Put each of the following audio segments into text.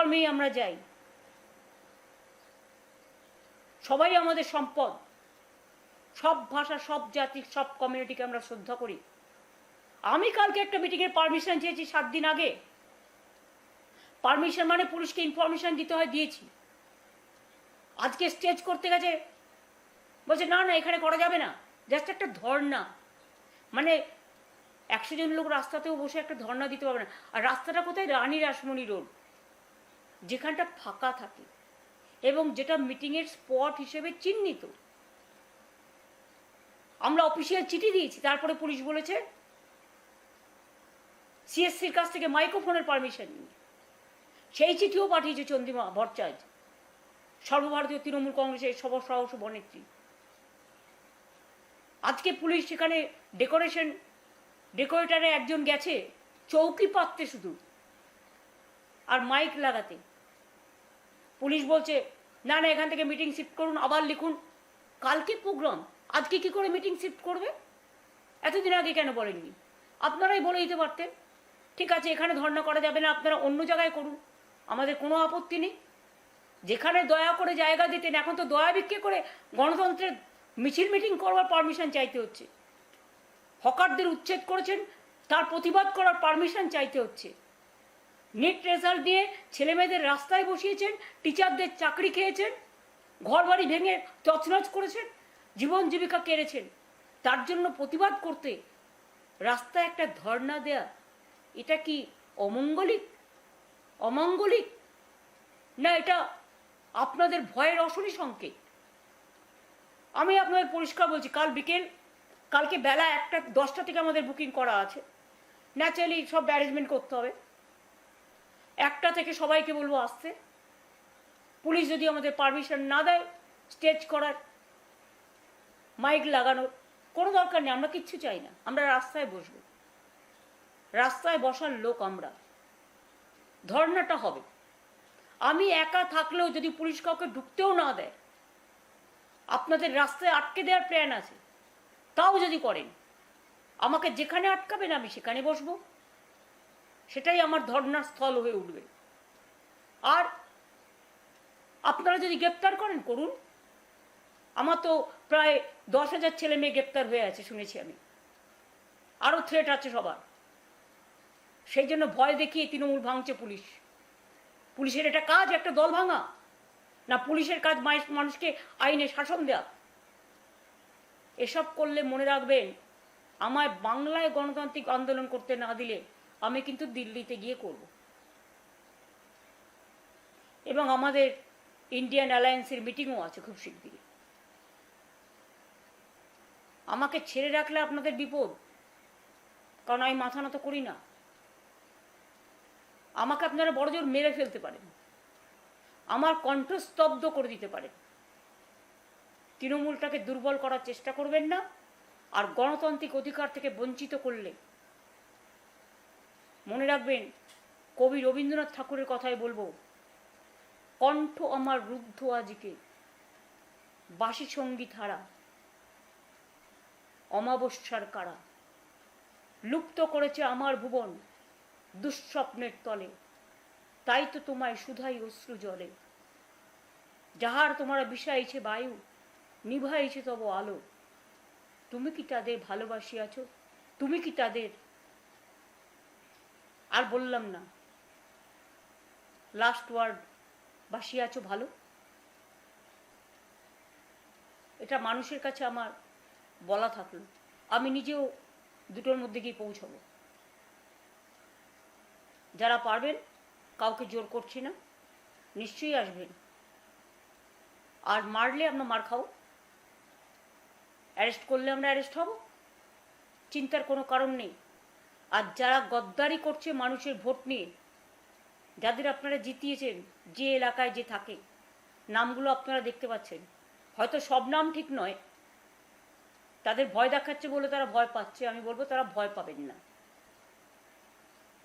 ধর্মেই আমরা যাই, সবাই আমাদের সম্পদ, সব ভাষা, সব জাতি, সব কমিউনিটিকে আমরা শ্রদ্ধা করি। আমি কালকে একটা মিটিংয়ের পারমিশন চেয়েছি 7 দিন আগে। পারমিশন মানে পুলিশকে ইনফরমেশন দিতে হয়, দিয়েছি। আজকে স্টেজ করতে গেছে, বলছে না না এখানে করা যাবে না, জাস্ট একটা ধর্ণা। মানে 100 জন লোক রাস্তাতেও বসে একটা ধর্ণা দিতে পারবে না। আর রাস্তাটা কোথায়? রানী রাসমণি রোড, যেখানটা ফাঁকা থাকে এবং যেটা মিটিংয়ের স্পট হিসেবে চিহ্নিত। আমরা অফিসিয়াল চিঠি দিয়েছি, তারপরে পুলিশ বলেছে সিএসসির কাছ থেকে মাইক্রোফোনের পারমিশন নিয়ে। সেই চিঠিও পাঠিয়েছে চন্দ্রিমা ভট্টাচার্য, সর্বভারতীয় তৃণমূল কংগ্রেসের সহসভানেত্রী। আজকে পুলিশ সেখানে ডেকোরেটারে একজন গেছে চৌকি পাততে শুধু আর মাইক লাগাতে। পুলিশ বলছে না না এখান থেকে মিটিং শিফট করুন, আবার লিখুন। কালকে প্রোগ্রাম, আজকে কি করে মিটিং শিফট করবে? এতদিন আগে কেন বলেননি? আপনারাই বলে দিতে পারতেন, ঠিক আছে এখানে ধর্ণা করা যাবে না, আপনারা অন্য জায়গায় করুন, আমাদের কোনো আপত্তি নেই। যেখানে দয়া করে জায়গা দিতেন, এখন তো দয়া ভিক্ষে করে গণতন্ত্রের মিছিল মিটিং করবার পারমিশন চাইতে হচ্ছে। হকারদের উচ্ছেদ করেছেন, তার প্রতিবাদ করার পারমিশন চাইতে হচ্ছে। নিট রেজাল্ট দিয়ে ছেলেমেয়েদের রাস্তায় বসিয়েছেন, টিচারদের চাকরি খেয়েছেন, ঘর বাড়ি ভেঙে তছনছ করেছেন, জীবন জীবিকা কেড়েছেন। তার জন্য প্রতিবাদ করতে রাস্তায় একটা ধর্ণা দেয়া, এটা কি অমঙ্গলিক না এটা আপনাদের ভয়ের অশনি সংকেত? আমি আপনাদের পরিষ্কার বলছি, কালকে বেলা 1:10 থেকে আমাদের বুকিং করা আছে। ন্যাচারালি সব অ্যারেঞ্জমেন্ট করতে হবে। 1টা থেকে সবাইকে বলবো আসতে। পুলিশ যদি আমাদের পারমিশন না দেয় স্টেজ করার, মাইক লাগানোর, কোনো দরকার নেই, আমরা কিচ্ছু চাই না। আমরা রাস্তায় বসবো, রাস্তায় বসার লোক আমরা। ধর্ণাটা হবে। আমি একা থাকলেও যদি পুলিশ কাউকে ঢুকতেও না দেয়, আপনাদের রাস্তায় আটকে দেওয়ার প্ল্যান আছে, তাও যদি করেন, আমাকে যেখানে আটকাবেন আমি সেখানে বসবো, সেটাই আমার ধর্ণার স্থল হয়ে উঠবে। আর আপনারা যদি গ্রেপ্তার করেন করুন। আমার তো প্রায় 10,000 ছেলে মেয়ে গ্রেপ্তার হয়ে আছে শুনেছি আমি, আরও থ্রেট আছে সবার। সেই জন্য ভয় দেখিয়ে তৃণমূল ভাঙছে পুলিশ। পুলিশের এটা কাজ একটা দল ভাঙা? না পুলিশের কাজ মানুষকে আইনে শাসন দেয়া? এসব করলে মনে রাখবেন, আমায় বাংলায় গণতান্ত্রিক আন্দোলন করতে না দিলে আমি কিন্তু দিল্লিতে গিয়ে করব। এবং আমাদের ইন্ডিয়ান অ্যালায়েন্সের মিটিংও আছে খুব শিগগিরই। আমাকে ছেড়ে রাখলে আপনাদের বিপদ, কারণ আমি মাথা নত করি না। আমাকে আপনারা বড়জোর মেরে ফেলতে পারেন, আমার কণ্ঠ স্তব্ধ করে দিতে পারেন। তৃণমূলটাকে দুর্বল করার চেষ্টা করবেন না। আর গণতান্ত্রিক অধিকার থেকে বঞ্চিত করলে মনে রাখবেন, কবি রবীন্দ্রনাথ ঠাকুরের কথাই বলবো, কণ্ঠ আমার রুদ্ধ আজকে বাসি সঙ্গীত হারা, অমাবস্যার কারা লুপ্ত করেছে আমার ভুবন দুঃস্বপ্নের তলে, তাই তো তোমায় সুধাই অশ্রু জলে। যাহার তোমরা বিষাইছে বায়ু, নিভাইছে তব আলো, তুমি কি তাদের ভালোবাসিয়াছ? তুমি কি তাদের, আর বললাম না, লাস্ট ওয়ার্ড, বাসিয়াছ ভালো? এটা মানুষের কাছে আমার বলা থাকলো, আমি নিজেও দুটোর মধ্যে গিয়ে পৌঁছাবো। যারা পারবেন, কাউকে জোর করছি না, নিশ্চয়ই আসবেন। আর মারলে আমরা মার খাবো, অ্যারেস্ট করলে আমরা অ্যারেস্ট হব, চিন্তার কোনো কারণ নেই। আর যারা গদ্দারি করছে মানুষের ভোট নিয়ে, যাদের আপনারা জিতিয়েছেন, যে এলাকায় যে থাকে, নামগুলো আপনারা দেখতে পাচ্ছেন। হয়তো সব নাম ঠিক নয়, তাদের ভয় দেখাচ্ছে বলে তারা ভয় পাচ্ছে। আমি বলবো তারা ভয় পাবেন না।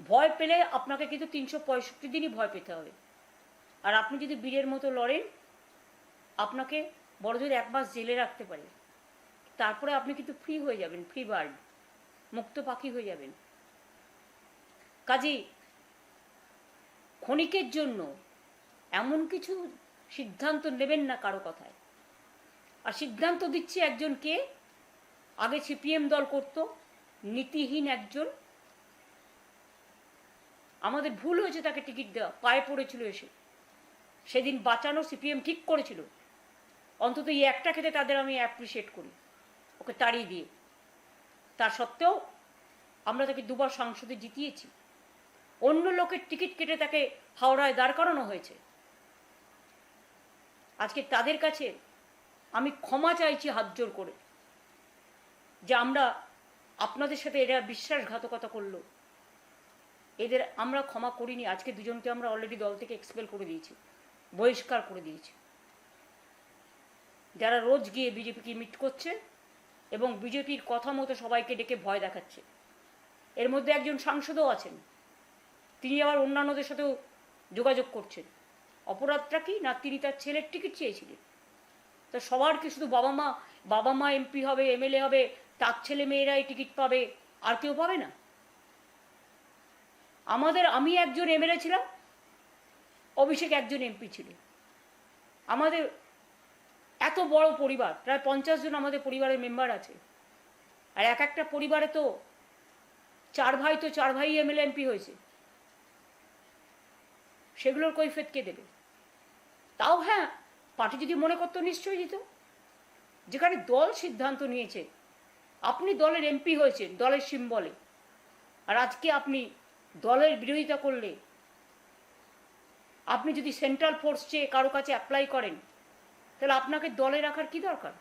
ভয় পেলে আপনাকে কিন্তু 365 দিনই ভয় পেতে হবে। আর আপনি যদি বীরের মতো লড়েন, আপনাকে বড়জোর 1 মাস জেলে রাখতে পারে, তারপরে আপনি কিন্তু ফ্রি হয়ে যাবেন, ফ্রি বার্ড, মুক্ত পাখি হয়ে যাবেন। কাজেই ক্ষণিকের জন্য এমন কিছু সিদ্ধান্ত নেবেন না কারো কথায়। আর সিদ্ধান্ত দিচ্ছে একজনকে, আগে সিপিএম দল করত, নীতিহীন একজন। আমাদের ভুল হয়েছে তাকে টিকিট দেওয়া, পায়ে পড়েছিল এসে। সেদিন বাঁচানো সিপিএম ঠিক করেছিল। অন্তত এই একটা ক্ষেত্রে তাদের আমি অ্যাপ্রিসিয়েট করি, ওকে তাড়িয়ে দিয়ে। তা সত্ত্বেও আমরা তাকে দুবার সংসদে জিতিয়েছি। অন্য লোকের টিকিট কেটে তাকে হাওড়ায় দাঁড় করানো হয়েছে। আজকে তাদের কাছে আমি ক্ষমা চাইছি হাত জোর করে, যে আমরা আপনাদের সাথে এরা বিশ্বাসঘাতকতা করলো, এদের আমরা ক্ষমা করিনি। আজকে দুজনকে আমরা অলরেডি দল থেকে এক্সপেল করে দিয়েছি, বহিষ্কার করে দিয়েছি, যারা রোজ গিয়ে বিজেপিকে মিট করছে এবং বিজেপির কথা মতো সবাইকে ডেকে ভয় দেখাচ্ছে। এর মধ্যে একজন সাংসদও আছেন, তিনি আবার অন্যান্যদের সাথেও যোগাযোগ করছেন। অপরাধটা কি না, তিনি তার ছেলের টিকিট চেয়েছিলেন। তো সবার কি শুধু বাবা মা এমপি হবে, এমএলএ হবে, তার ছেলে মেয়েরাই টিকিট পাবে, আর কেউ পাবে না? আমি একজন এমএলএ ছিলাম, অভিষেক একজন এমপি ছিলেন। আমাদের এত বড় পরিবার, প্রায় 50 জন আমাদের পরিবারের মেম্বার আছে। আর এক একটা পরিবারে তো 4 ভাই এমএলএ এমপি হয়েছে। সেগুলোর কৈফিয়ত কে দেবে? তাও হ্যাঁ, পার্টি যদি মনে করতো নিশ্চয়ই দিত। যেখানে দল সিদ্ধান্ত নিয়েছে, আপনি দলের এমপি হয়েছেন দলের সিম্বলে, আর আজকে আপনি দলের বিরোধিতা করলে, আপনি যদি সেন্ট্রাল ফোর্স চেয়ে কারো কাছে অ্যাপ্লাই করেন, তাহলে আপনাকে দলে রাখার কি দরকার?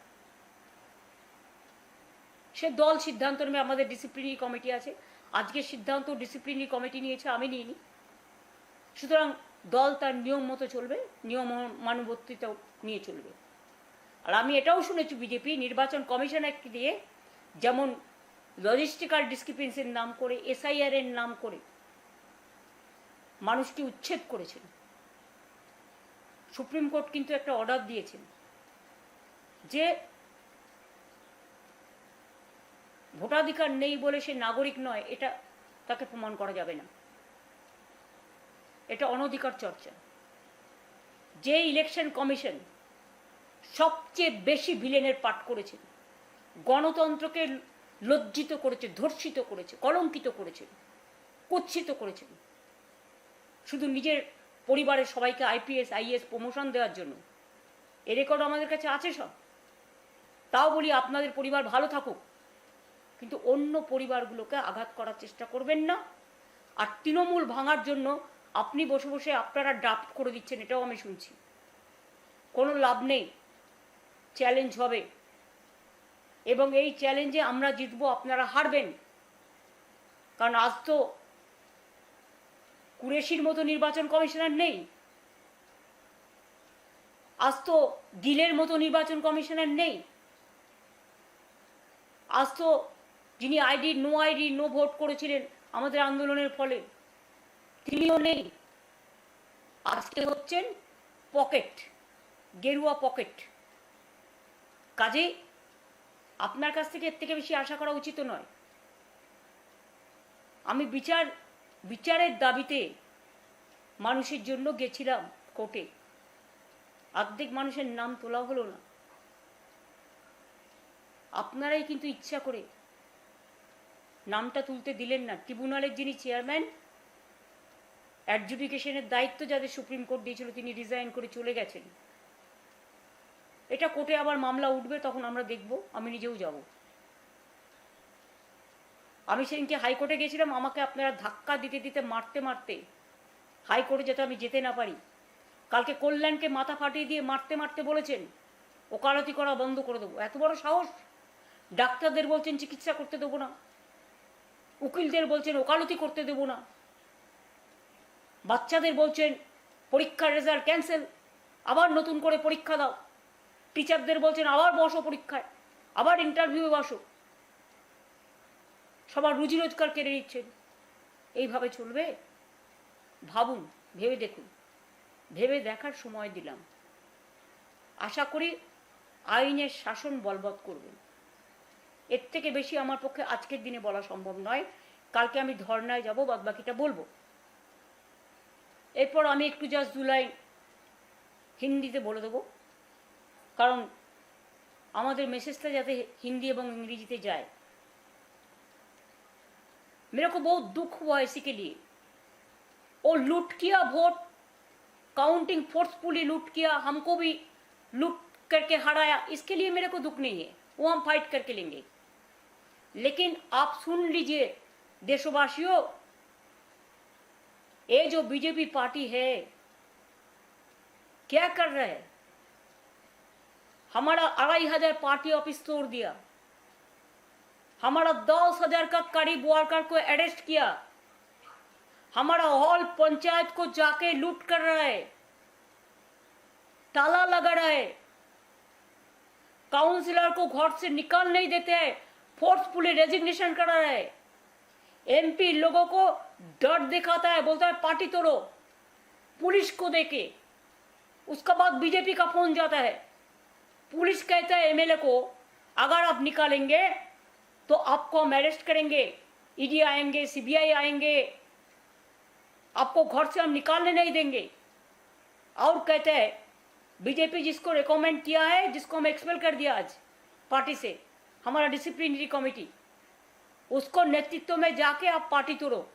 সে দল সিদ্ধান্ত নেবে। আমাদের ডিসিপ্লিনারি কমিটি আছে, আজকের সিদ্ধান্ত ডিসিপ্লিনারি কমিটি নিয়েছে, আমি নিইনি। সুতরাং দল তার নিয়ম মতো চলবে, নিয়ম মানবর্তিতাও নিয়ে চলবে। আর আমি এটাও শুনেছি, বিজেপি নির্বাচন কমিশন অ্যাক্ট দিয়ে যেমন লজিস্টিক্যাল ডিসক্রিপেন্সির নাম করে, এসআইআর এর নাম করে মানুষকে উচ্ছেদ করেছেন। সুপ্রিম কোর্ট কিন্তু একটা অর্ডার দিয়েছেন যে ভোটাধিকার নেই বলে সে নাগরিক নয়, এটা তাকে প্রমাণ করা যাবে না। এটা অনধিকার চর্চা। যে ইলেকশন কমিশন সবচেয়ে বেশি ভিলেনের পাঠ করেছেন, গণতন্ত্রকে লজ্জিত করেছে, ধর্ষিত করেছে, কলঙ্কিত করেছে, কুৎসিত করেছেন, শুধু নিজের পরিবারের সবাইকে আইপিএস আইএস প্রমোশন দেওয়ার জন্য। এ রেকর্ড আমাদের কাছে আছে সব। তাও বলি, আপনাদের পরিবার ভালো থাকুক, কিন্তু অন্য পরিবারগুলোকে আঘাত করার চেষ্টা করবেন না। আর তৃণমূল ভাঙার জন্য আপনি বসে বসে আপনারা ড্রাফট করে দিচ্ছেন, এটাও আমি শুনছি। কোনো লাভ নেই, চ্যালেঞ্জ হবে এবং এই চ্যালেঞ্জে আমরা জিতবো, আপনারা হারবেন। কারণ আজ তো কুরেশির মতো নির্বাচন কমিশনার নেই, আজ তো গিলের মতো নির্বাচন কমিশনার নেই, আজ তো যিনি নো আইডি নো ভোট করেছিলেন আমাদের আন্দোলনের ফলে, তিনিও নেই। আজকে হচ্ছেন পকেট, গেরুয়া পকেট। কাজে আপনার কাছ থেকে এর থেকে বেশি আশা করা উচিত নয়। আমি বিচারের দাবিতে মানুষের জন্য গেছিলাম কোর্টে, অর্ধেক মানুষের নাম তোলা হলো না। আপনারাই কিন্তু ইচ্ছা করে নামটা তুলতে দিলেন না। ট্রিব্যুনালের যিনি চেয়ারম্যান, অ্যাডজুডিকেশনের দায়িত্ব যাদের সুপ্রিম কোর্ট দিয়েছিল, তিনি রিজাইন করে চলে গেছেন। এটা কোর্টে আবার মামলা উঠবে, তখন আমরা দেখব। আমি নিজেও যাব। আমি সেদিনকে হাইকোর্টে গেছিলাম, আমাকে আপনারা ধাক্কা দিতে দিতে মারতে মারতে হাইকোর্টে যাতে আমি যেতে না পারি। কালকে কল্যাণকে মাথা ফাটিয়ে দিয়ে মারতে মারতে বলেছেন ওকালতি করা বন্ধ করে দেবো। এত বড় সাহস! ডাক্তারদের বলছেন চিকিৎসা করতে দেবো না, উকিলদের বলছেন ওকালতি করতে দেবো না, বাচ্চাদের বলছেন পরীক্ষার রেজাল্ট ক্যান্সেল, আবার নতুন করে পরীক্ষা দাও, টিচারদের বলছেন আবার বসো পরীক্ষায়, আবার ইন্টারভিউ বসো। সবার রুজি রোজগার কেড়ে নিচ্ছেন। এইভাবে চলবে? ভাবুন, ভেবে দেখুন। ভেবে দেখার সময় দিলাম। আশা করি আইনের শাসন বলবৎ করবেন। এর থেকে বেশি আমার পক্ষে আজকের দিনে বলা সম্ভব নয়। কালকে আমি ধর্নায় যাব, বাদবাকিটা বলবো। এরপর আমি একটু জাস্ট 2 লাইন হিন্দিতে বলে দেবো, কারণ আমাদের মেसेजটা যাতে हिंदी এবং इंग्लिजीতে जाए। मेरे को बहुत दुख हुआ इसी के लिए। वो लूट किया, वोट काउंटिंग फोर्सफुली लूट किया, हमको भी लूट करके हराया, इसके लिए मेरे को दुख नहीं है, वो हम फाइट करके लेंगे। लेकिन आप सुन लीजिए देशवासियों, ये जो बीजेपी पार्टी है क्या कर रहा है? हमारा 2500 पार्टी ऑफिस तोड़ दिया, हमारा 10,000 का करीब वर्कर को अरेस्ट किया, हमारा हॉल पंचायत को जाके लूट कर रहा है, ताला लगा रहा है, काउंसिलर को घर से निकाल नहीं देते हैं, फोर्सफुली रेजिग्नेशन कर रहा है, एमपी लोगों को डर दिखाता है, बोलता है पार्टी तोड़ो, पुलिस को देके। उसका बाद बीजेपी का फोन जाता है, पुलिस कहता है एमएलए को अगर आप निकालेंगे तो आपको हम अरेस्ट करेंगे, ईडी आएंगे, सीबीआई आएंगे, आपको घर से हम निकालने नहीं देंगे। और कहते हैं बीजेपी जिसको रिकमेंड किया है, जिसको हम एक्सपेल कर दिया आज पार्टी से, हमारा डिसिप्लिनरी कमेटी, उसको नेतृत्व में जाके आप पार्टी तोड़ो।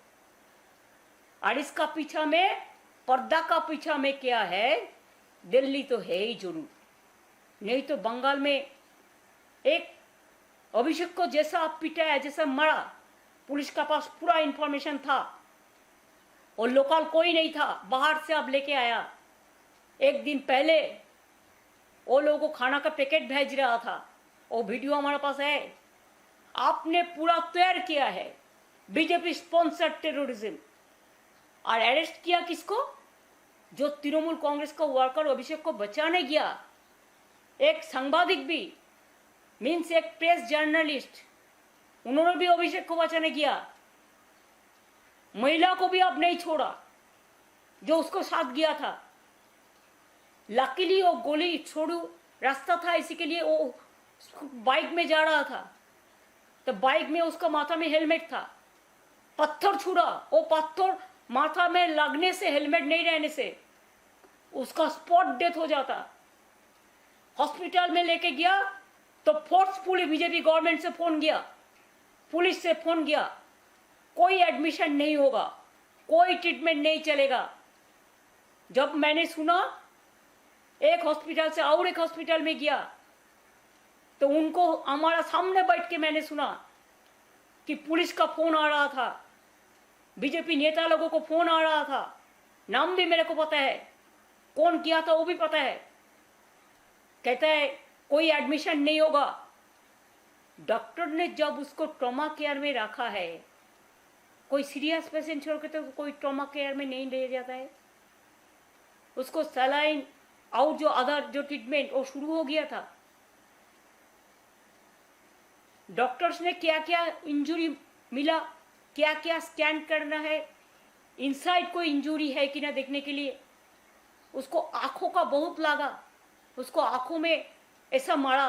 और इसका पीछा में, पर्दा का पीछा में क्या है? दिल्ली तो है ही जरूर, नहीं तो बंगाल में एक अभिषेक को जैसा आप पिटाया, जैसा मरा, पुलिस का पास पूरा इंफॉर्मेशन था, और लोकल कोई नहीं था, बाहर से आप लेके आया। एक दिन पहले वो लोगों को खाना का पैकेट भेज रहा था, वो वीडियो हमारे पास है। आपने पूरा तैयार किया है बीजेपी स्पॉन्सर्ड टेररिज्म, और अरेस्ट किया किसको? जो तृणमूल कांग्रेस का वर्कर अभिषेक को बचाने गया, एक सांबादिक भी, मीन्स एक प्रेस जर्नलिस्ट, उन्होंने भी अभिषेक को बचाने गया। महिला को भी आप नहीं छोड़ा जो उसको साथ गया था। लकीली वो गोली छोड़ू रास्ता था, इसी के लिए वो बाइक में जा रहा था, तो बाइक में उसका माथा में हेलमेट था, पत्थर छुड़ा, वो पत्थर माथा में लगने से, हेलमेट नहीं रहने से उसका स्पॉट डेथ हो जाता। हॉस्पिटल में लेके गया तो फोर्सफुली बीजेपी गवर्नमेंट से फोन गया, पुलिस से फोन गया, कोई एडमिशन नहीं होगा, कोई ट्रीटमेंट नहीं चलेगा। जब मैंने सुना एक हॉस्पिटल से और एक हॉस्पिटल में गया, तो उनको हमारा सामने बैठ के मैंने सुना कि पुलिस का फोन आ रहा था, बीजेपी नेता लोगों को फोन आ रहा था, नाम भी मेरे को पता है, कौन किया था वो भी पता है। कहता है कोई एडमिशन नहीं होगा। डॉक्टर ने जब उसको ट्रॉमा केयर में रखा है, कोई सीरियस पेशेंट छोड़ के तो कोई ट्रॉमा केयर में नहीं ले जाता है, उसको सलाइन और जो अदर जो ट्रीटमेंट वो शुरू हो गया था। डॉक्टर्स ने क्या क्या इंजरी मिला, क्या क्या स्कैन करना है, इनसाइड कोई इंजरी है कि ना देखने के लिए। उसको आंखों का बहुत लगा, उसको आंखों में ऐसा मारा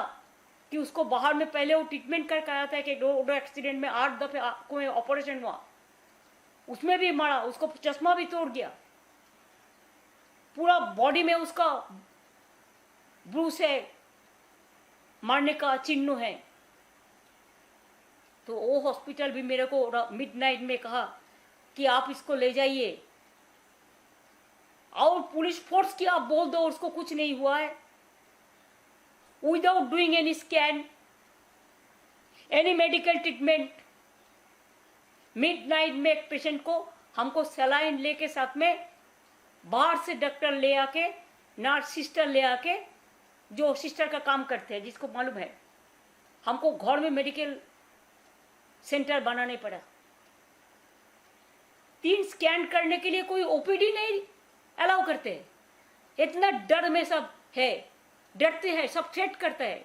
कि उसको बाहर में पहले वो ट्रीटमेंट करके आया था कि रोड एक्सीडेंट में 8 दफे आंखों में ऑपरेशन हुआ, उसमें भी मारा, उसको चश्मा भी तोड़ गया, पूरा बॉडी में उसका ब्रूस है, मारने का चिन्ह है। तो वो हॉस्पिटल भी मेरे को मिडनाइट में कहा कि आप इसको ले जाइए, और पुलिस फोर्स की आप बोल दो उसको कुछ नहीं हुआ है, without doing any scan, any medical treatment. Midnight में एक पेशेंट को हमको सलाइन लेके साथ में बाहर से डॉक्टर ले आके, नर्स सिस्टर ले आके, जो सिस्टर का काम करते हैं, जिसको मालूम है, हमको घर में मेडिकल सेंटर बनाने पड़ा। 3 स्कैन करने के लिए कोई ओपीडी नहीं अलाउ करते हैं, इतना डर में सब है, डरते हैं, सब थ्रेट करता है।